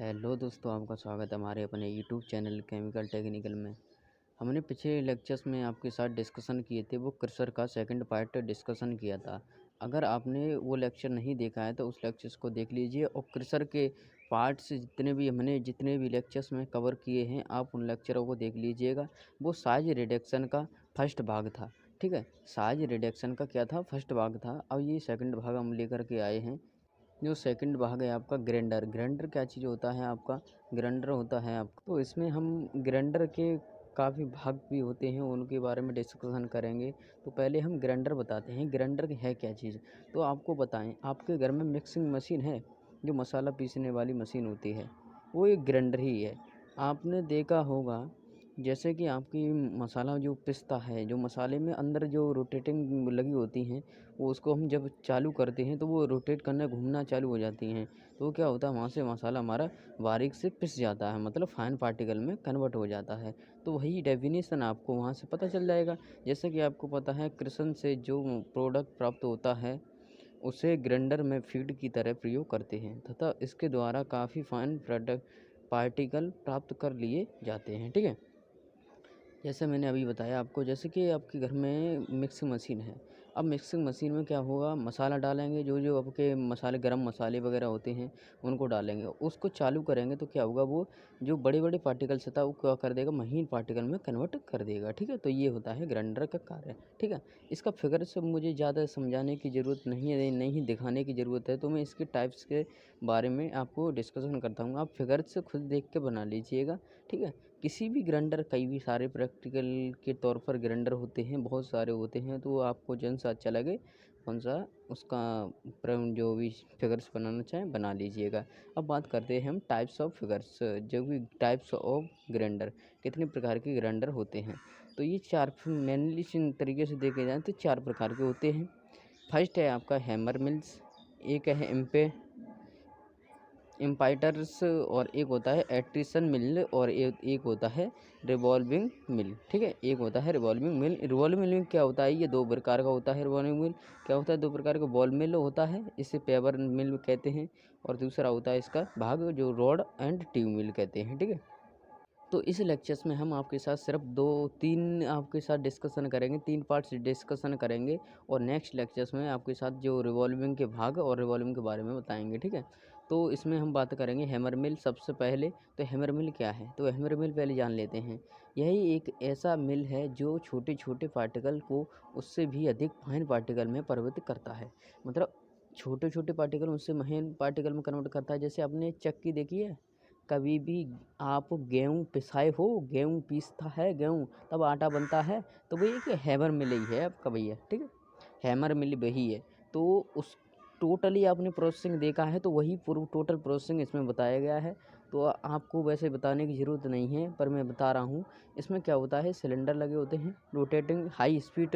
Hello दोस्तों, आपका स्वागत है हमारे अपने यूट्यूब चैनल केमिकल टेक्निकल में। हमने पिछले लेक्चर्स में आपके साथ डिस्कशन किए थे, वो क्रशर का सेकंड पार्ट डिस्कशन किया था। अगर आपने वो लेक्चर नहीं देखा है तो उस लेक्चर्स को देख लीजिए, और क्रशर के पार्ट्स जितने भी लेक्चर्स में कवर किए हैं, आप उन लेक्चरों को देख लीजिएगा। वो साइज रिडक्शन का फर्स्ट भाग था। ठीक है, साइज रिडक्शन का क्या था, फर्स्ट भाग था। अब ये सेकंड भाग हम लेकर के आए हैं। जो सेकंड भाग है आपका ग्राइंडर। ग्राइंडर क्या चीज़ होता है आपका, ग्राइंडर होता है आपका। तो इसमें हम ग्राइंडर के काफ़ी भाग भी होते हैं, उनके बारे में डिस्कशन करेंगे। तो पहले हम ग्राइंडर बताते हैं, ग्राइंडर है क्या चीज़। तो आपको बताएं, आपके घर में मिक्सिंग मशीन है, जो मसाला पीसने वाली मशीन होती है, वो एक ग्राइंडर ही है। आपने देखा होगा, जैसे कि आपकी मसाला जो पिसता है, जो मसाले में अंदर जो रोटेटिंग लगी होती हैं, वो उसको हम जब चालू करते हैं तो वो रोटेट करना, घूमना चालू हो जाती हैं। तो क्या होता है, वहाँ से मसाला हमारा बारीक से पिस जाता है, मतलब फाइन पार्टिकल में कन्वर्ट हो जाता है। तो वही डेफिनेशन आपको वहाँ से पता चल जाएगा। जैसे कि आपको पता है, कृषि से जो प्रोडक्ट प्राप्त होता है उसे ग्राइंडर में फीड की तरह प्रयोग करते हैं, तथा इसके द्वारा काफ़ी फाइन प्रोडक्ट पार्टिकल प्राप्त कर लिए जाते हैं। ठीक है, जैसे मैंने अभी बताया आपको, जैसे कि आपके घर में मिक्सिंग मशीन है। अब मिक्सिंग मशीन में क्या होगा, मसाला डालेंगे, जो जो आपके मसाले, गरम मसाले वगैरह होते हैं, उनको डालेंगे। उसको चालू करेंगे तो क्या होगा, वो जो बड़े बड़े पार्टिकल्स था वो क्या कर देगा, महीन पार्टिकल में कन्वर्ट कर देगा। ठीक है, तो ये होता है ग्राइंडर का कार्य। ठीक है, इसका फिगर से मुझे ज़्यादा समझाने की ज़रूरत नहीं है, नहीं दिखाने की ज़रूरत है। तो मैं इसके टाइप्स के बारे में आपको डिस्कशन करता हूँ, आप फिगर से खुद देख के बना लीजिएगा। ठीक है, किसी भी ग्राइंडर, कई भी सारे प्रैक्टिकल के तौर पर ग्राइंडर होते हैं, बहुत सारे होते हैं। तो आपको जौन सा अच्छा लगे, कौन सा उसका जो भी फिगर्स बनाना चाहें बना लीजिएगा। अब बात करते हैं हम टाइप्स ऑफ फिगर्स, जो भी टाइप्स ऑफ ग्राइंडर, कितने प्रकार के ग्राइंडर होते हैं। तो ये चार मेनली तरीके से देखे जाएँ तो चार प्रकार के होते हैं। फर्स्ट है आपका हैमर मिल्स, एक है इम्पाइटर्स, और एक होता है एट्रिसन मिल, और एक होता है रिवॉल्विंग मिल। ठीक है, एक होता है रिवॉल्विंग मिल। रिवॉल्विंग मिल क्या होता है, ये दो प्रकार का होता है। रिवॉल्विंग मिल क्या होता है, दो प्रकार का बॉल मिल होता है, इसे पेपर मिल कहते हैं, और दूसरा होता है इसका भाग जो रॉड एंड ट्यूब मिल कहते हैं। ठीक है, तो इस लेक्चर्स में हम आपके साथ सिर्फ 2-3 आपके साथ डिस्कशन करेंगे, 3 पार्ट्स डिस्कशन करेंगे, और नेक्स्ट लेक्चर्स में आपके साथ जो रिवॉल्विंग के भाग और रिवॉल्विंग के बारे में बताएंगे। ठीक है, तो इसमें हम बात करेंगे हैमर मिल सबसे पहले। तो हैमर मिल क्या है, तो हैमर मिल पहले जान लेते हैं। यही एक ऐसा मिल है जो छोटे छोटे पार्टिकल को उससे भी अधिक फाइन पार्टिकल में परिवर्तित करता है। मतलब छोटे छोटे पार्टिकल उससे महीन पार्टिकल में कन्वर्ट करता है। जैसे आपने चक्की देखी है, कभी भी आप गेहूँ पिसाए हो, गेहूँ पीसता है गेहूँ, तब आटा बनता है, तो वही एक हैमर मिल ही है आपका भैया। ठीक है, हैमर मिल वही है। तो उस टोटली आपने प्रोसेसिंग देखा है, तो वही पूरा टोटल प्रोसेसिंग इसमें बताया गया है। तो आपको वैसे बताने की ज़रूरत नहीं है, पर मैं बता रहा हूँ। इसमें क्या होता है, सिलेंडर लगे होते हैं, रोटेटिंग हाई स्पीड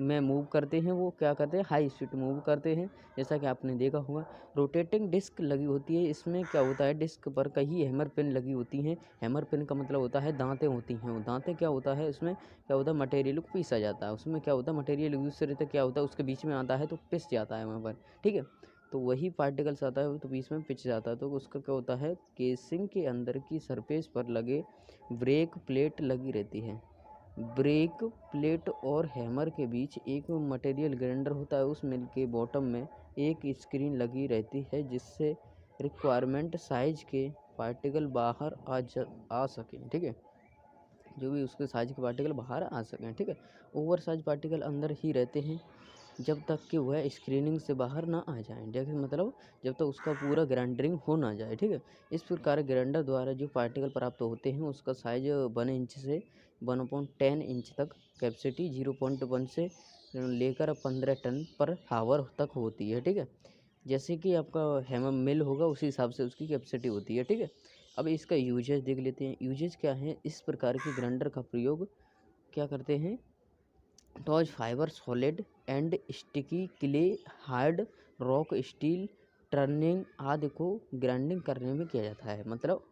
में मूव करते हैं। वो क्या करते हैं, हाई स्पीड मूव करते हैं, जैसा कि आपने देखा होगा। रोटेटिंग डिस्क लगी होती है, इसमें क्या होता है, डिस्क पर कई हैमर पिन लगी होती हैं। हैमर पिन का मतलब होता है दांतें होती हैं। वो दांतें क्या होता है, इसमें क्या होता है, मटेरियल को पीसा जाता है। उसमें क्या होता है, मटेरियल एक दूसरे से क्या होता है, उसके बीच में आता है तो पिस जाता है वहाँ पर। ठीक है, तो वही पार्टिकल्स आता है तो बीच में पिच जाता है। तो उसका क्या होता है, केसिंग के अंदर की सरफेस पर लगे ब्रेक प्लेट लगी रहती है। ब्रेक प्लेट और हैमर के बीच एक मटेरियल ग्राइंडर होता है। उस मिल के बॉटम में एक स्क्रीन लगी रहती है, जिससे रिक्वायरमेंट साइज के पार्टिकल बाहर आ सकें। ठीक है, जो भी उसके साइज के पार्टिकल बाहर आ सकें। ठीक है, ओवर साइज पार्टिकल अंदर ही रहते हैं जब तक कि वह स्क्रीनिंग से बाहर ना आ जाएं। जैसे मतलब जब तक उसका पूरा ग्राइंडरिंग हो ना जाए। ठीक है, इस प्रकार ग्राइंडर द्वारा जो पार्टिकल प्राप्त होते हैं उसका साइज 1 इंच से 1/10 इंच तक, कैपेसिटी 0.1 से लेकर 15 टन पर हावर तक होती है। ठीक है, जैसे कि आपका हैमर मिल होगा उसी हिसाब से उसकी कैपेसिटी होती है। ठीक है, अब इसका यूजेज देख लेते हैं। यूजेज क्या है, इस प्रकार के ग्राइंडर का प्रयोग क्या करते हैं, torch fibre, solid and sticky clay, hard rock, steel, turning आदि को ग्राइंडिंग करने में किया जाता है। मतलब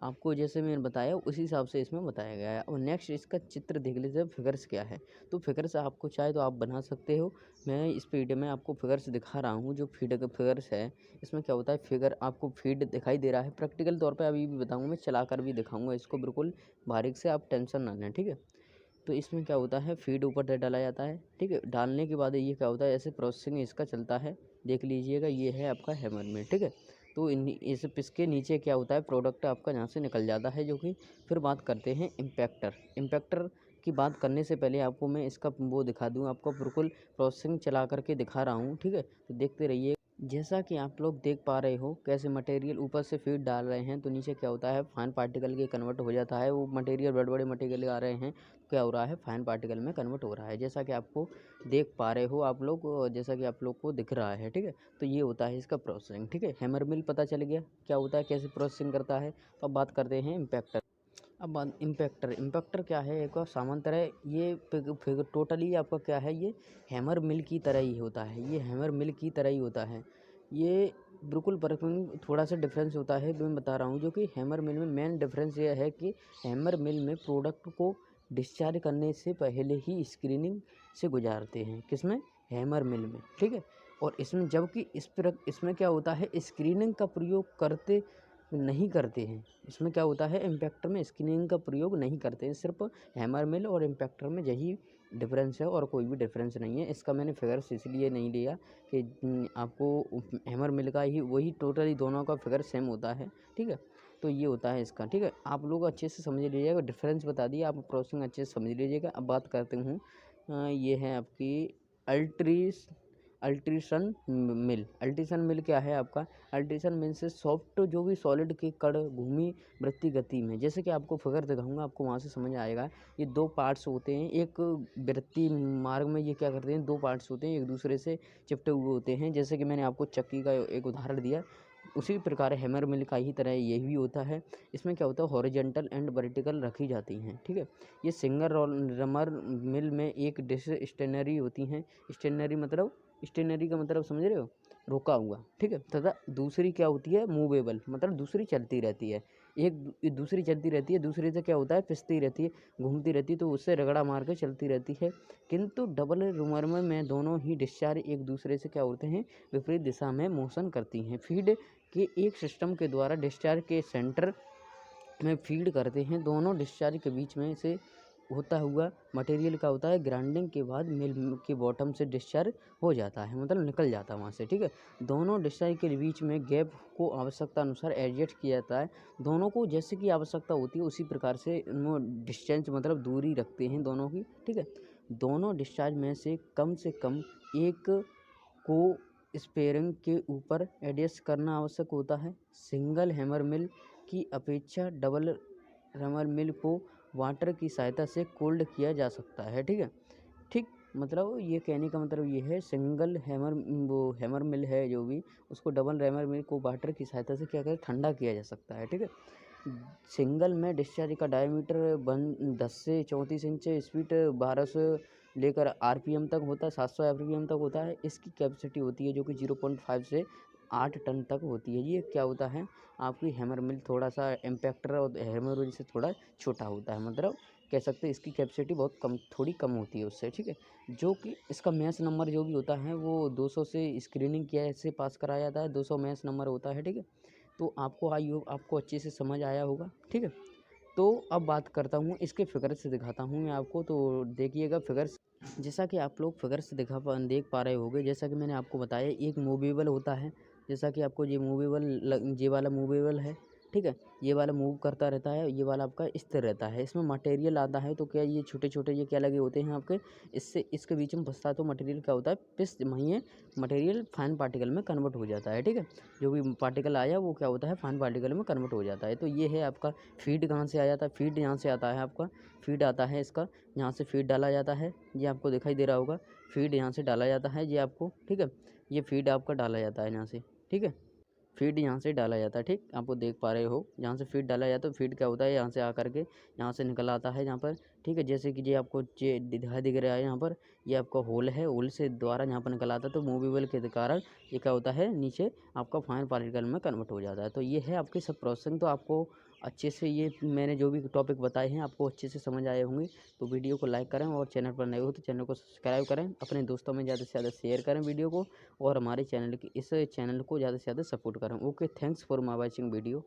आपको जैसे मैंने बताया उसी हिसाब से इसमें बताया गया है। और नेक्स्ट इसका चित्र देख लीजिए, फिगर्स क्या है। तो फिगर्स आपको चाहे तो आप बना सकते हो। मैं इस वीडियो में आपको फिगर्स दिखा रहा हूँ, जो फीड का फिगर्स है। इसमें क्या होता है, फिगर आपको फीड दिखाई दे रहा है। प्रैक्टिकल तौर पे अभी भी बताऊँगा, मैं चला कर भी दिखाऊँगा इसको, बिल्कुल बारीक से, आप टेंशन ना लें, ठीक है। तो इसमें क्या होता है, फीड ऊपर से डाला जाता है, ठीक है। डालने के बाद ये क्या होता है, ऐसे प्रोसेसिंग इसका चलता है। देख लीजिएगा, ये है आपका हैमर मिल, ठीक है। तो इस इसके नीचे क्या होता है, प्रोडक्ट आपका यहाँ से निकल जाता है, जो कि फिर बात करते हैं इम्पैक्टर। इम्पैक्टर की बात करने से पहले आपको मैं इसका वो दिखा दूँ, आपको बिल्कुल प्रोसेसिंग चला करके दिखा रहा हूँ, ठीक है। तो देखते रहिए। जैसा कि आप लोग देख पा रहे हो, कैसे मटेरियल ऊपर से फीड डाल रहे हैं, तो नीचे क्या होता है, फाइन पार्टिकल के कन्वर्ट हो जाता है। वो मटेरियल बड़े बड़े मटेरियल आ रहे हैं, क्या हो रहा है, फाइन पार्टिकल में कन्वर्ट हो रहा है। जैसा कि आपको देख पा रहे हो आप लोग, जैसा कि आप लोग को दिख रहा है, ठीक है। तो ये होता है इसका प्रोसेसिंग, ठीक है। हैमर मिल पता चल गया क्या होता है, कैसे प्रोसेसिंग करता है। तो अब बात करते हैं इम्पैक्टर। अब बात इम्पैक्टर। इम्पैक्टर क्या है, एक सामान्य तरह ये फिगर टोटली आपका क्या है, ये हैमर मिल की तरह ही होता है। ये हैमर मिल की तरह ही होता है। ये बिल्कुल परफेक्ट, थोड़ा सा डिफरेंस होता है, मैं बता रहा हूँ। जो कि हैमर मिल में मेन डिफरेंस ये है कि हैमर मिल में प्रोडक्ट को डिस्चार्ज करने से पहले ही स्क्रीनिंग से गुजारते हैं। किसमें, हैमर मिल में, ठीक है। और इसमें जबकि इसमें क्या होता है, स्क्रीनिंग का प्रयोग करते नहीं करते हैं। इसमें क्या होता है, इम्पैक्टर में स्क्रीनिंग का प्रयोग नहीं करते हैं। सिर्फ हैमर मिल और इम्पैक्टर में यही डिफरेंस है, और कोई भी डिफरेंस नहीं है। इसका मैंने फिगर्स इसलिए नहीं लिया कि आपको हैमर मिल का ही वही टोटली दोनों का फिगर सेम होता है, ठीक है। तो ये होता है इसका, ठीक है। आप लोग अच्छे से समझ लीजिएगा, डिफरेंस बता दिया, आप प्रोसेसिंग अच्छे से समझ लीजिएगा। अब बात करते हूँ, ये है आपकी अल्ट्रीस अल्ट्रेशन मिल। अल्ट्रेशन मिल क्या है आपका, अल्ट्रेशन मिल से सॉफ्ट जो भी सॉलिड के कण घूमी वृत्ति गति में, जैसे कि आपको फिगर दिखाऊंगा, आपको वहाँ से समझ आएगा। ये दो पार्ट्स होते हैं, एक वृत्ति मार्ग में ये क्या करते हैं, दो पार्ट्स होते हैं, एक दूसरे से चिपटे हुए होते हैं। जैसे कि मैंने आपको चक्की का एक उदाहरण दिया, उसी प्रकार हैमर मिल का ही तरह ये भी होता है। इसमें क्या होता है, हॉरिजॉन्टल एंड वर्टिकल रखी जाती हैं, ठीक है। ये सिंगल रमर मिल में एक डिश स्टेनरी होती हैं। स्टेनरी मतलब, स्टेनरी का मतलब समझ रहे हो, रुका हुआ, ठीक है। तथा दूसरी क्या होती है, मूवेबल, मतलब दूसरी चलती रहती है। एक दूसरी चलती रहती है, दूसरी से क्या होता है, फिसती रहती है, घूमती रहती है, तो उससे रगड़ा मार के चलती रहती है। किंतु डबल रूमर में दोनों ही डिस्चार्ज एक दूसरे से क्या होते हैं, विपरीत दिशा में मोशन करती हैं। फीड के एक सिस्टम के द्वारा डिस्चार्ज के सेंटर में फीड करते हैं। दोनों डिस्चार्ज के बीच में से होता हुआ मटेरियल का होता है, ग्राइंडिंग के बाद मिल के बॉटम से डिस्चार्ज हो जाता है, मतलब निकल जाता है वहाँ से, ठीक है। दोनों डिस्चार्ज के बीच में गैप को आवश्यकता अनुसार एडजस्ट किया जाता है। दोनों को जैसे कि आवश्यकता होती है उसी प्रकार से वो डिस्टेंस मतलब दूरी रखते हैं दोनों की, ठीक है। दोनों डिस्चार्ज में से कम एक को स्पेयरिंग के ऊपर एडजस्ट करना आवश्यक होता है। सिंगल हैमर मिल की अपेक्षा डबल हैमर मिल को वाटर की सहायता से कोल्ड किया जा सकता है, ठीक है। ठीक, मतलब ये कहने का मतलब ये है, सिंगल हैमर वो हैमर मिल है जो भी, उसको डबल हैमर मिल को वाटर की सहायता से क्या करें, ठंडा किया जा सकता है, ठीक है। सिंगल में डिस्चार्ज का डायमीटर 10 से 34 इंच, स्पीड 12 से लेकर आरपीएम तक होता है, 700 आरपीएम तक होता है। इसकी कैपेसिटी होती है जो कि 0.5 से 8 टन तक होती है। ये क्या होता है, आपकी हैमर मिल थोड़ा सा इम्पैक्टर और हैमर मिल से थोड़ा छोटा होता है, मतलब कह सकते हैं इसकी कैपेसिटी बहुत कम, थोड़ी कम होती है उससे, ठीक है। जो कि इसका मैच नंबर जो भी होता है वो 200 से स्क्रीनिंग किया से पास कराया जाता है, 200 मैच नंबर होता है, ठीक है। तो आपको आपको अच्छे से समझ आया होगा, ठीक है। तो अब बात करता हूँ इसके फिगर से दिखाता हूँ मैं आपको, तो देखिएगा फिगर्स। जैसा कि आप लोग फिगर से देख पा रहे होंगे, जैसा कि मैंने आपको बताया, एक मूवेबल होता है। जैसा कि आपको ये ये वाला मूवेबल है, ठीक है। ये वाला मूव करता रहता है, ये वाला आपका स्थिर रहता है। इसमें मटेरियल आता है तो क्या ये छोटे छोटे ये क्या लगे होते हैं आपके, इससे इसके बीच में फंसता है तो मटेरियल क्या होता है, पिस वहीं मटेरियल फाइन पार्टिकल में कन्वर्ट हो जाता है, ठीक है। जो भी पार्टिकल आया वो क्या होता है, फाइन पार्टिकल में कन्वर्ट हो जाता है। तो ये है आपका फीड। कहाँ से आ जाता है, फीड यहाँ से आता है आपका, फीड आता है इसका, यहाँ से फीड डाला जाता है, ये आपको दिखाई दे रहा होगा। फीड यहाँ से डाला जाता है, ये आपको, ठीक है। ये फीड आपका डाला जाता है यहाँ से, ठीक है। फीड यहाँ से डाला जाता है, ठीक, आपको देख पा रहे हो, यहाँ से फीड डाला जाता है। फीड क्या होता है, यहाँ से आकर के यहाँ से निकल आता है यहाँ पर, ठीक है। जैसे कि ये आपको दिख रहा है यहाँ पर, ये आपका होल है, होल से द्वारा यहाँ पर निकल आता है। तो मूवेबल के कारण ये क्या होता है, नीचे आपका फाइन पार्टिकल में कन्वर्ट हो जाता है। तो ये है आपकी सब प्रोसेसिंग। तो आपको अच्छे से ये मैंने जो भी टॉपिक बताए हैं आपको अच्छे से समझ आए होंगे। तो वीडियो को लाइक करें और चैनल पर नए हो तो चैनल को सब्सक्राइब करें, अपने दोस्तों में ज़्यादा से ज़्यादा शेयर करें वीडियो को और हमारे चैनल की इस चैनल को ज़्यादा से ज़्यादा सपोर्ट करें। Okay, thanks for my watching video.